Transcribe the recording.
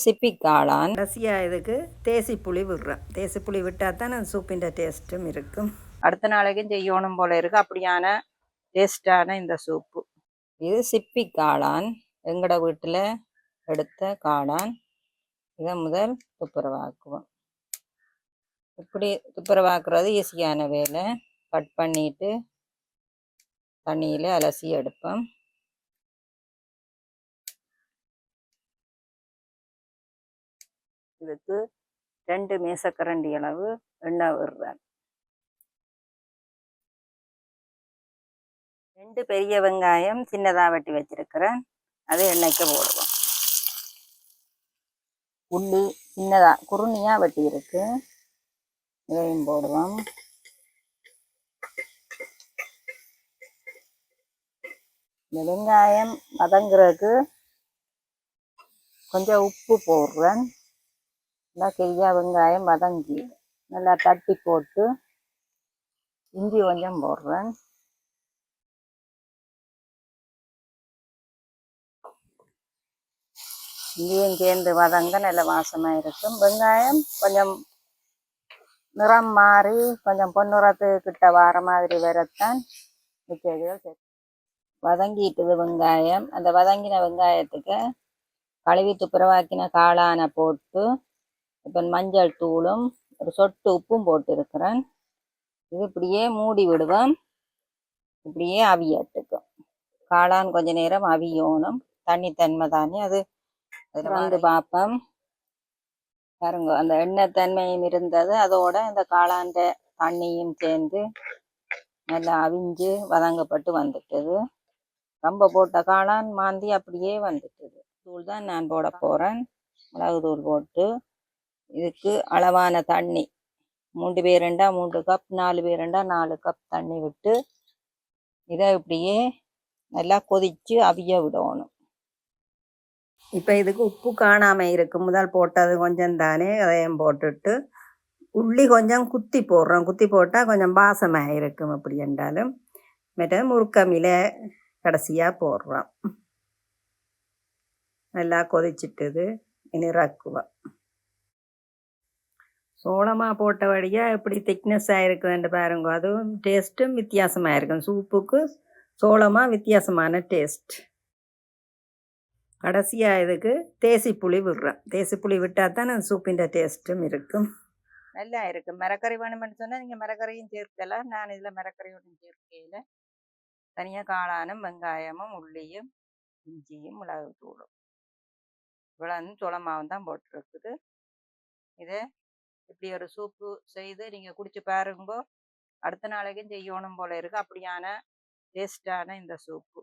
சிப்பி காளான். கடைசியாக இதுக்கு தேசி புளி விடுறேன். தேசி புளி விட்டால் தான் அந்த சூப்பின் டேஸ்ட்டும் இருக்கும். அடுத்த நாளைக்கும் செய்யணும் போல இருக்குது. அப்படியான டேஸ்டான இந்த சூப்பு. இது சிப்பி காளான். எங்களோட வீட்டில் எடுத்த காளான். இதை முதல் துப்புரவாக்குவோம். இப்படி துப்புரவாக்குறது ஈஸியான வேலை. கட் பண்ணிட்டு தண்ணியில் அலசி எடுப்போம். இதுக்கு 2 மேசக்கரண்டி அளவு எண்ணெய் விடுறேன். 2 பெரிய வெங்காயம் சின்னதாக வெட்டி வச்சிருக்கிறேன். அதை எண்ணெய்க்கு போடுவோம். உள்ளி சின்னதாக குறுணியாக வெட்டி இருக்கு, இதையும் போடுவோம். இந்த வெங்காயம் வதங்குறதுக்கு கொஞ்சம் உப்பு போடுறேன். நல்லா கெய்யா வெங்காயம் வதங்கி நல்லா தட்டி போட்டு இஞ்சி கொஞ்சம் போடுறேன். இஞ்சியும் சேர்ந்து வதங்க நல்ல வாசமாக இருக்கும். வெங்காயம் கொஞ்சம் நிறம் மாறி கொஞ்சம் பொன்னிறத்துக்கிட்ட வர மாதிரி வரத்தான் மிச்சைகள் சேர்த்து வதங்கிட்டுது வெங்காயம். அந்த வதங்கின வெங்காயத்துக்கு கழுவி துப்புரவாக்கின காளானை போட்டு இப்போ மஞ்சள் தூளும் ஒரு சொட்டு உப்பும் போட்டு இருக்கிறேன். இது இப்படியே மூடி விடுவேன். இப்படியே அவியட்டுக்கும். காளான் கொஞ்ச நேரம் அவியணும். தண்ணி தன்மை தானே அது. அதில் வந்து பார்ப்போம் பாருங்க, அந்த எண்ணெய் தன்மையும் இருந்தது, அதோட இந்த காளான்ற தண்ணியும் சேர்ந்து நல்லா அவிஞ்சு வதங்கப்பட்டு வந்துட்டது. ரொம்ப போட்ட காளான் மாந்தி அப்படியே வந்துட்டது. தூள் தான் நான் போட போகிறேன். மிளகு தூள் போட்டு இதுக்கு அளவான தண்ணி 3 பேருண்டா 3 கப், 4 பேருண்டா 4 கப் தண்ணி விட்டு இதை இப்படியே நல்லா கொதித்து அவிய விடணும். இப்போ இதுக்கு உப்பு காணாமல் இருக்குது. முதல் போட்டது கொஞ்சம் தானே, அதையும் போட்டுட்டு உள்ளி கொஞ்சம் குத்தி போடுறோம். குத்தி போட்டால் கொஞ்சம் வாசமாக இருக்கும். அப்படி என்றாலும் மற்ற முறுக்கமில கடைசியாக போடுறோம். நல்லா கொதிச்சிட்டுது. இனி இறக்குவோம். சோளமாக போட்ட வழியாக எப்படி திக்னஸ்ஸாக இருக்குதுன்னு பாருங்க. அதுவும் டேஸ்ட்டும் வித்தியாசமாக இருக்கும். சூப்புக்கு சோளமாக வித்தியாசமான டேஸ்ட். கடைசியாக இதுக்கு தேசி புளி விடுறேன். தேசி புளி விட்டால் தான் அந்த சூப்பின் டேஸ்ட்டும் இருக்கும். நல்லா இருக்கும். மரக்கறி வேணுமென்னு சொன்னால் நீங்கள் மரக்கறியும் சேர்க்கலாம். நான் இதில் மரக்கறி ஒன்றும் சேர்க்கையில் தனியாக காளானும் வெங்காயமும் உள்ளியும் இஞ்சியும் மிளகு தூளும் இவ்வளவு சோளமாவும் தான் போட்டுருக்குது. இதை இப்படி ஒரு சூப்பு செய்து நீங்கள் குடிச்சு பாருங்கோ. அடுத்த நாளைக்கும் செய்யணும் போல இருக்குது. அப்படியான டேஸ்டான இந்த சூப்பு.